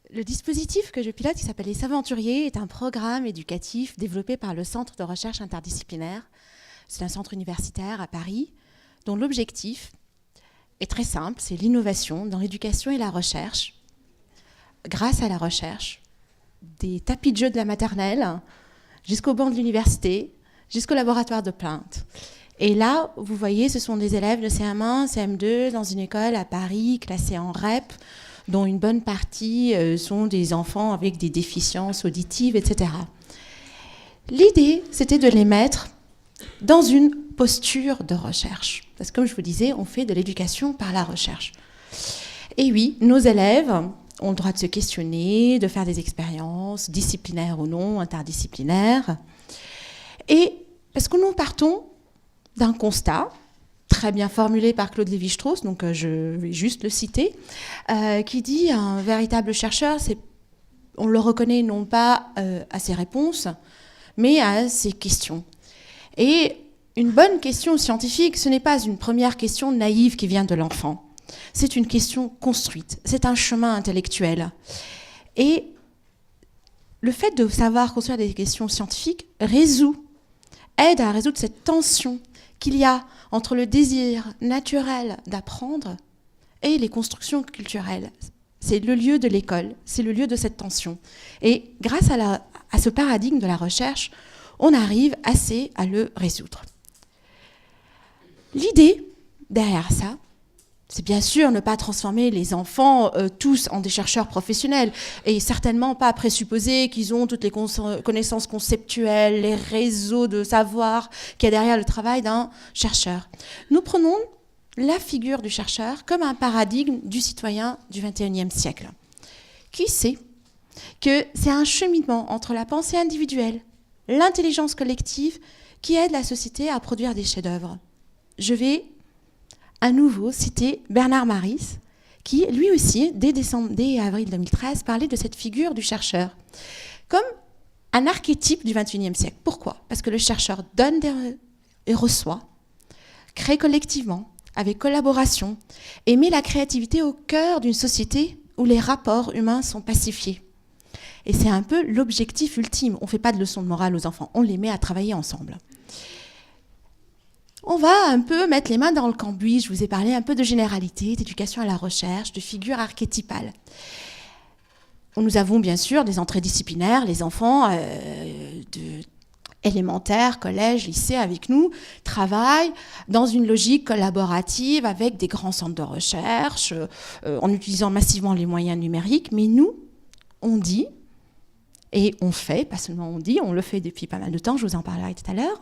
Le dispositif que je pilote, qui s'appelle Les Saventuriers, est un programme éducatif développé par le Centre de recherche interdisciplinaire. C'est un centre universitaire à Paris, dont l'objectif est très simple, c'est l'innovation dans l'éducation et la recherche. Grâce à la recherche, des tapis de jeu de la maternelle, jusqu'au banc de l'université, jusqu'au laboratoire de plainte. Et là, vous voyez, ce sont des élèves de CM1, CM2, dans une école à Paris, classée en REP, dont une bonne partie sont des enfants avec des déficiences auditives, etc. L'idée, c'était de les mettre dans une posture de recherche. Parce que comme je vous disais, on fait de l'éducation par la recherche. Et oui, nos élèves ont le droit de se questionner, de faire des expériences, disciplinaires ou non, interdisciplinaires. Et parce que nous partons d'un constat, très bien formulé par Claude Lévi-Strauss, donc je vais juste le citer, qui dit un véritable chercheur, on le reconnaît non pas à ses réponses, mais à ses questions. Et une bonne question scientifique, ce n'est pas une première question naïve qui vient de l'enfant. C'est une question construite, c'est un chemin intellectuel. Et le fait de savoir construire des questions scientifiques aide à résoudre cette tension qu'il y a entre le désir naturel d'apprendre et les constructions culturelles. C'est le lieu de l'école, c'est le lieu de cette tension. Et grâce à ce paradigme de la recherche, on arrive assez à le résoudre. L'idée derrière ça, c'est bien sûr ne pas transformer les enfants tous en des chercheurs professionnels et certainement pas présupposer qu'ils ont toutes les connaissances conceptuelles, les réseaux de savoir qu'il y a derrière le travail d'un chercheur. Nous prenons la figure du chercheur comme un paradigme du citoyen du XXIe siècle, qui sait que c'est un cheminement entre la pensée individuelle, l'intelligence collective qui aide la société à produire des chefs-d'œuvre. Je vais à nouveau citer Bernard Maris, qui lui aussi, dès avril 2013, parlait de cette figure du chercheur comme un archétype du XXIe siècle. Pourquoi ? Parce que le chercheur donne et reçoit, crée collectivement, avec collaboration, et met la créativité au cœur d'une société où les rapports humains sont pacifiés. Et c'est un peu l'objectif ultime. On ne fait pas de leçons de morale aux enfants, on les met à travailler ensemble. On va un peu mettre les mains dans le cambouis. Je vous ai parlé un peu de généralité, d'éducation à la recherche, de figures archétypales. Nous avons bien sûr des entrées disciplinaires. Les enfants élémentaires, collège, lycée avec nous travaillent dans une logique collaborative avec des grands centres de recherche, en utilisant massivement les moyens numériques. Mais nous, on dit, et on fait, pas seulement on dit, on le fait depuis pas mal de temps, je vous en parlerai tout à l'heure.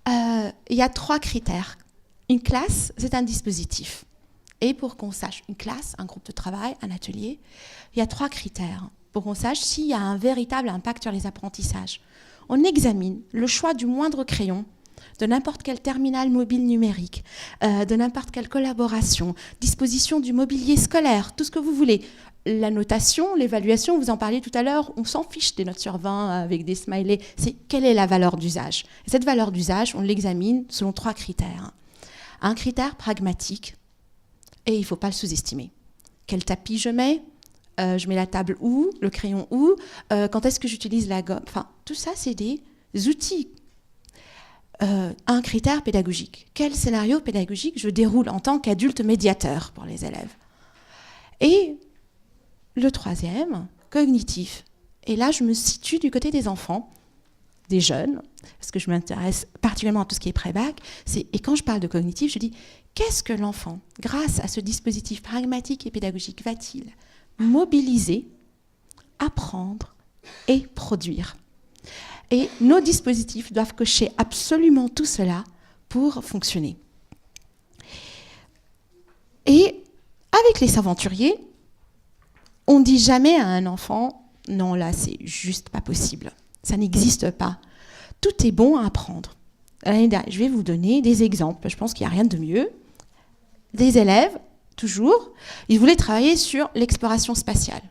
Il y a 3 critères. Une classe, c'est un dispositif. Et pour qu'on sache, une classe, un groupe de travail, un atelier, il y a 3 critères pour qu'on sache s'il y a un véritable impact sur les apprentissages. On examine le choix du moindre crayon, de n'importe quel terminal mobile numérique, de n'importe quelle collaboration, disposition du mobilier scolaire, tout ce que vous voulez. La notation, l'évaluation, vous en parliez tout à l'heure, on s'en fiche des notes sur 20 avec des smileys. C'est quelle est la valeur d'usage ? Et cette valeur d'usage, on l'examine selon 3 critères. Un critère pragmatique, et il ne faut pas le sous-estimer. Quel tapis je mets la table où ? Le crayon où ? Quand est-ce que j'utilise la gomme ? Enfin, tout ça, c'est des outils. Un critère pédagogique. Quel scénario pédagogique je déroule en tant qu'adulte médiateur pour les élèves ? Et le 3e, cognitif. Et là, je me situe du côté des enfants, des jeunes, parce que je m'intéresse particulièrement à tout ce qui est pré-bac. Et quand je parle de cognitif, je dis, qu'est-ce que l'enfant, grâce à ce dispositif pragmatique et pédagogique, va-t-il mobiliser, apprendre et produire ? Et nos dispositifs doivent cocher absolument tout cela pour fonctionner. Et avec les Saventuriers, on ne dit jamais à un enfant, non là c'est juste pas possible, ça n'existe pas. Tout est bon à apprendre. Je vais vous donner des exemples, je pense qu'il n'y a rien de mieux. Des élèves, toujours, ils voulaient travailler sur l'exploration spatiale.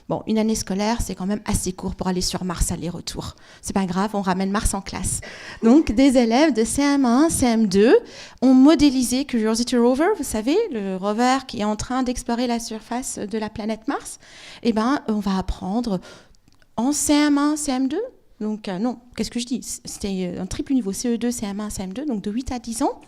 Bon, une année scolaire, c'est quand même assez court pour aller sur Mars aller-retour. C'est pas grave, on ramène Mars en classe. Donc, des élèves de CM1, CM2 ont modélisé Curiosity Rover, vous savez, le rover qui est en train d'explorer la surface de la planète Mars. Eh bien, on va apprendre en CM1, CM2. Donc, non, qu'est-ce que je dis? C'était un triple niveau, CE2, CM1, CM2, donc de 8 à 10 ans.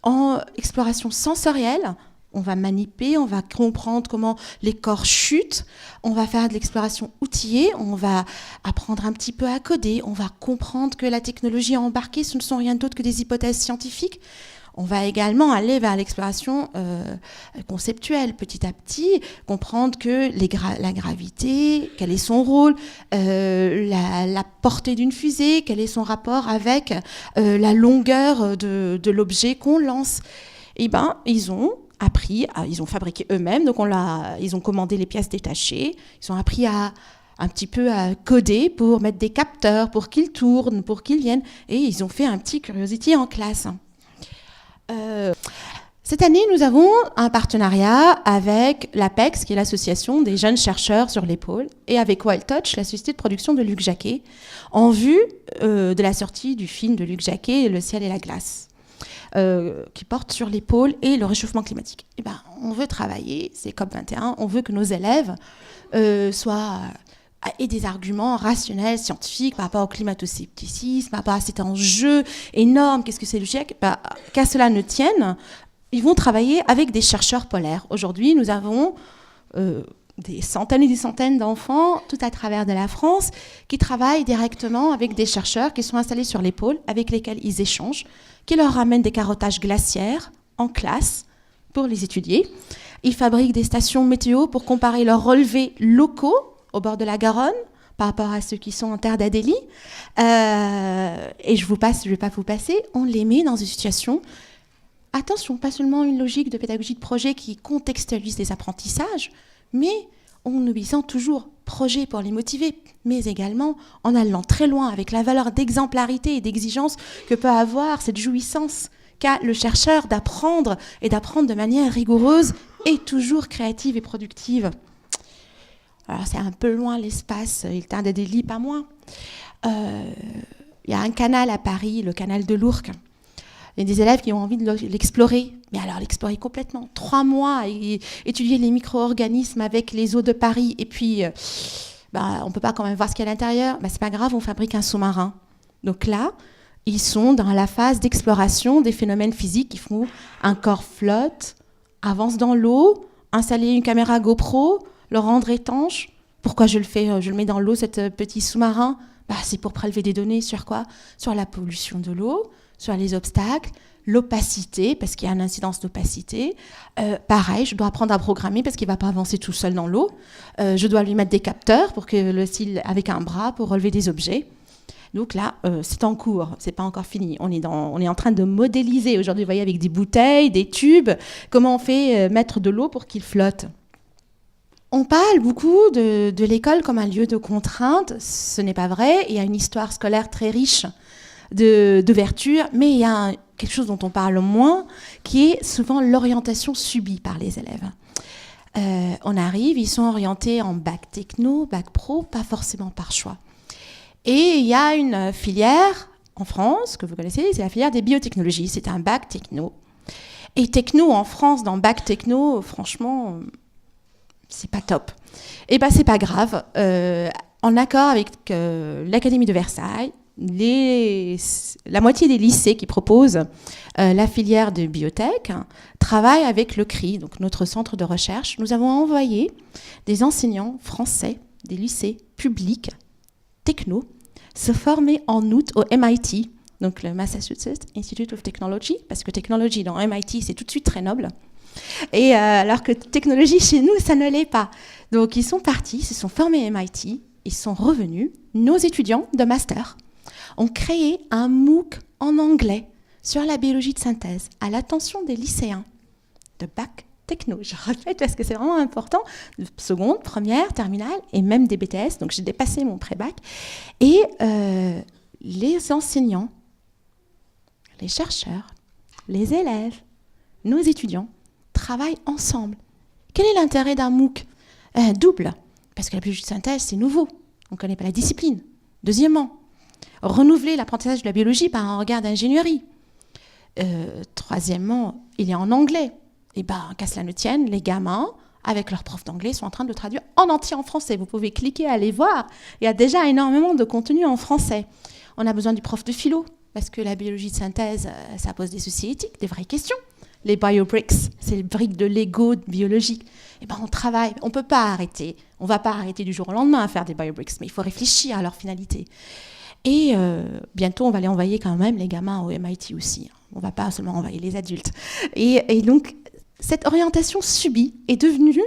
En exploration sensorielle, on va maniper, on va comprendre comment les corps chutent, on va faire de l'exploration outillée, on va apprendre un petit peu à coder, on va comprendre que la technologie embarquée, ce ne sont rien d'autre que des hypothèses scientifiques. On va également aller vers l'exploration conceptuelle, petit à petit, comprendre que la gravité, quel est son rôle, la portée d'une fusée, quel est son rapport avec la longueur de l'objet qu'on lance. Eh bien, ils ont appris, ils ont fabriqué eux-mêmes, donc ils ont commandé les pièces détachées, ils ont appris un petit peu à coder pour mettre des capteurs, pour qu'ils tournent, pour qu'ils viennent, et ils ont fait un petit Curiosity en classe. Cette année, nous avons un partenariat avec l'APEX, qui est l'association des jeunes chercheurs sur l'épaule, et avec Wild Touch, la société de production de Luc Jacquet, en vue de la sortie du film de Luc Jacquet, Le ciel et la glace. Qui porte sur l'épaule et le réchauffement climatique. Eh ben, on veut travailler, c'est COP21, on veut que nos élèves aient des arguments rationnels, scientifiques par rapport au climato-scepticisme, par rapport à cet enjeu énorme, qu'est-ce que c'est le GIEC, qu'à cela ne tienne, ils vont travailler avec des chercheurs polaires. Aujourd'hui, nous avons des centaines et des centaines d'enfants tout à travers de la France qui travaillent directement avec des chercheurs qui sont installés sur les pôles, avec lesquels ils échangent, qui leur ramènent des carottages glaciaires en classe pour les étudier. Ils fabriquent des stations météo pour comparer leurs relevés locaux au bord de la Garonne par rapport à ceux qui sont en terre d'Adélie. Et je ne vais pas vous passer, on les met dans une situation, attention, pas seulement une logique de pédagogie de projet qui contextualise les apprentissages, mais en obéissant toujours projet pour les motiver, mais également en allant très loin avec la valeur d'exemplarité et d'exigence que peut avoir cette jouissance qu'a le chercheur d'apprendre et d'apprendre de manière rigoureuse et toujours créative et productive. Alors c'est un peu loin l'espace, il tarde à des lits, pas moins. Il y a un canal à Paris, le canal de l'Ourcq. Il y a des élèves qui ont envie de l'explorer, mais alors l'explorer complètement. 3 mois, étudier les micro-organismes avec les eaux de Paris, et puis on ne peut pas quand même voir ce qu'il y a à l'intérieur. C'est pas grave, on fabrique un sous-marin. Donc là, ils sont dans la phase d'exploration des phénomènes physiques qui font un corps flotte, avance dans l'eau, installer une caméra GoPro, le rendre étanche. Pourquoi je le fais? Je le mets dans l'eau, ce petit sous-marin. C'est pour prélever des données sur quoi? Sur la pollution de l'eau, sur les obstacles, l'opacité, parce qu'il y a une incidence d'opacité. Pareil, je dois apprendre à programmer parce qu'il ne va pas avancer tout seul dans l'eau. Je dois lui mettre des capteurs pour que le style avec un bras pour relever des objets. Donc là, c'est en cours, c'est pas encore fini. On est en train de modéliser aujourd'hui, vous voyez, avec des bouteilles, des tubes, comment on fait mettre de l'eau pour qu'il flotte. On parle beaucoup de l'école comme un lieu de contrainte. Ce n'est pas vrai. Il y a une histoire scolaire très riche d'ouverture, mais il y a quelque chose dont on parle moins, qui est souvent l'orientation subie par les élèves. On arrive, ils sont orientés en bac techno, bac pro, pas forcément par choix. Et il y a une filière en France, que vous connaissez, c'est la filière des biotechnologies. C'est un bac techno. Et techno en France, dans bac techno, franchement, c'est pas top. Et c'est pas grave. En accord avec l'Académie de Versailles, la moitié des lycées qui proposent la filière de biotech travaillent avec le CRI, donc notre centre de recherche. Nous avons envoyé des enseignants français des lycées publics techno se former en août au MIT, donc le Massachusetts Institute of Technology, parce que technologie dans MIT, c'est tout de suite très noble. Et alors que technologie chez nous, ça ne l'est pas. Donc ils sont partis, ils se sont formés à MIT, ils sont revenus. Nos étudiants de master ont créé un MOOC en anglais sur la biologie de synthèse à l'attention des lycéens de bac techno. Je répète parce que c'est vraiment important. Seconde, première, terminale et même des BTS. Donc j'ai dépassé mon pré-bac. Et les enseignants, les chercheurs, les élèves, nos étudiants travaillent ensemble. Quel est l'intérêt d'un MOOC? Double, parce que la biologie de synthèse, c'est nouveau. On ne connaît pas la discipline. Deuxièmement, renouveler l'apprentissage de la biologie par un regard d'ingénierie. Troisièmement, il est en anglais. Et qu'à cela ne tienne, les gamins, avec leurs profs d'anglais, sont en train de le traduire en entier en français. Vous pouvez cliquer, aller voir. Il y a déjà énormément de contenu en français. On a besoin du prof de philo, parce que la biologie de synthèse, ça pose des soucis éthiques, des vraies questions. Les biobricks, c'est les briques de Lego biologique. On travaille, on ne peut pas arrêter. On ne va pas arrêter du jour au lendemain à faire des biobricks, mais il faut réfléchir à leur finalité. Et bientôt, on va les envoyer quand même, les gamins, au MIT aussi. On ne va pas seulement envoyer les adultes. Et donc, cette orientation subie est devenue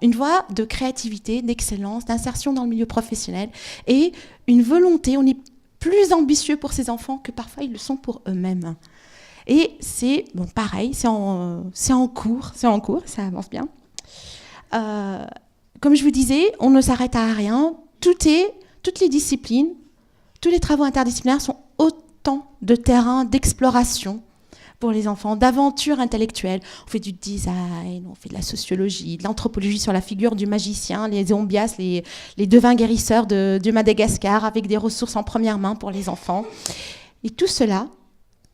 une voie de créativité, d'excellence, d'insertion dans le milieu professionnel et une volonté, on est plus ambitieux pour ces enfants que parfois ils le sont pour eux-mêmes. Et c'est pareil, c'est en cours, ça avance bien. Comme je vous disais, on ne s'arrête à rien. Toutes les disciplines, tous les travaux interdisciplinaires sont autant de terrains d'exploration pour les enfants, d'aventure intellectuelle. On fait du design, on fait de la sociologie, de l'anthropologie sur la figure du magicien, les zombias, les devins guérisseurs de Madagascar, avec des ressources en première main pour les enfants. Et tout cela,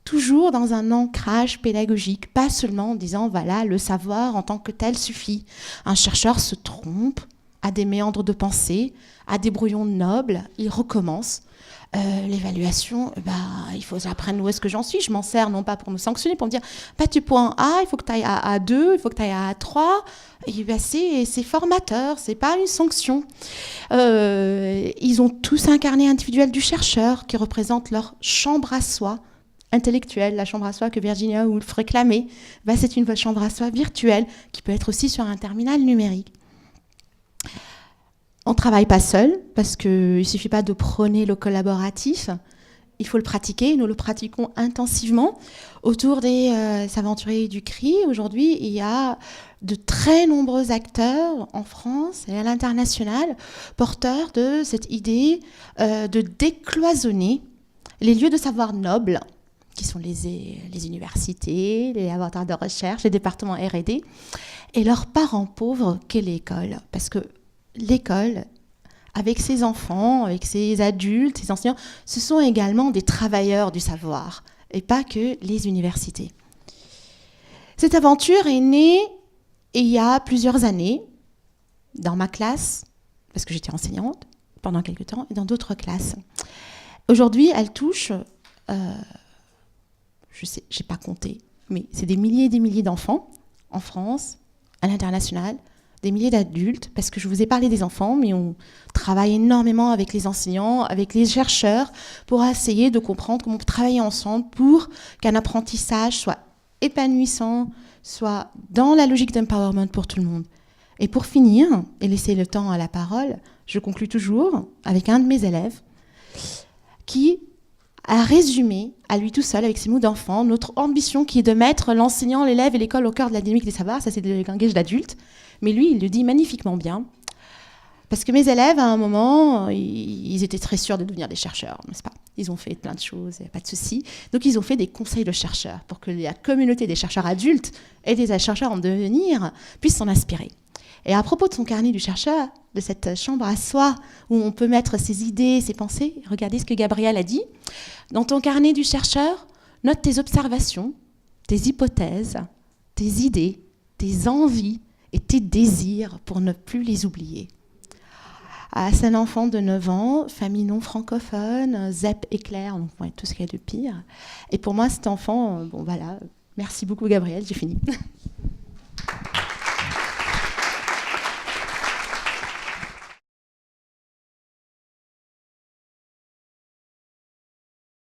toujours dans un ancrage pédagogique, pas seulement en disant, voilà, le savoir en tant que tel suffit. Un chercheur se trompe, a des méandres de pensée, a des brouillons nobles, il recommence. L'évaluation, il faut que j'apprenne où est-ce que j'en suis. Je m'en sers non pas pour me sanctionner, pour me dire, tu point A, il faut que tu ailles à A2, il faut que tu ailles à A3. Et c'est formateur, c'est pas une sanction. Ils ont tous un carnet individuel du chercheur qui représente leur chambre à soi intellectuelle, la chambre à soi que Virginia Woolf réclamait. C'est une chambre à soi virtuelle qui peut être aussi sur un terminal numérique. On ne travaille pas seul, parce qu'il ne suffit pas de prôner le collaboratif, il faut le pratiquer. Nous le pratiquons intensivement. Autour des aventuriers du CRI, aujourd'hui, il y a de très nombreux acteurs en France et à l'international, porteurs de cette idée de décloisonner les lieux de savoir nobles, qui sont les universités, les laboratoires de recherche, les départements R&D, et leurs parents pauvres qu'est l'école. Parce que l'école, avec ses enfants, avec ses adultes, ses enseignants, ce sont également des travailleurs du savoir, et pas que les universités. Cette aventure est née il y a plusieurs années, dans ma classe, parce que j'étais enseignante pendant quelques temps, et dans d'autres classes. Aujourd'hui, elle touche, je sais, je n'ai pas compté, mais c'est des milliers et des milliers d'enfants en France, à l'international, des milliers d'adultes, parce que je vous ai parlé des enfants, mais on travaille énormément avec les enseignants, avec les chercheurs, pour essayer de comprendre comment on peut travailler ensemble pour qu'un apprentissage soit épanouissant, soit dans la logique d'empowerment pour tout le monde. Et pour finir, et laisser le temps à la parole, je conclue toujours avec un de mes élèves qui a résumé à lui tout seul, avec ses mots d'enfant, notre ambition qui est de mettre l'enseignant, l'élève et l'école au cœur de la dynamique des savoirs. Ça, c'est le langage d'adulte. Mais lui, il le dit magnifiquement bien. Parce que mes élèves, à un moment, ils étaient très sûrs de devenir des chercheurs, n'est-ce pas? Ils ont fait plein de choses, il n'y a pas de souci. Donc, ils ont fait des conseils de chercheurs pour que la communauté des chercheurs adultes et des chercheurs en devenir puissent s'en inspirer. Et à propos de son carnet du chercheur, de cette chambre à soi où on peut mettre ses idées, ses pensées, regardez ce que Gabriel a dit. Dans ton carnet du chercheur, note tes observations, tes hypothèses, tes idées, tes envies et tes désirs pour ne plus les oublier. C'est un enfant de 9 ans, famille non francophone, ZEP éclair, donc tout ce qu'il y a de pire. Et pour moi, cet enfant, voilà, merci beaucoup Gabriel, j'ai fini.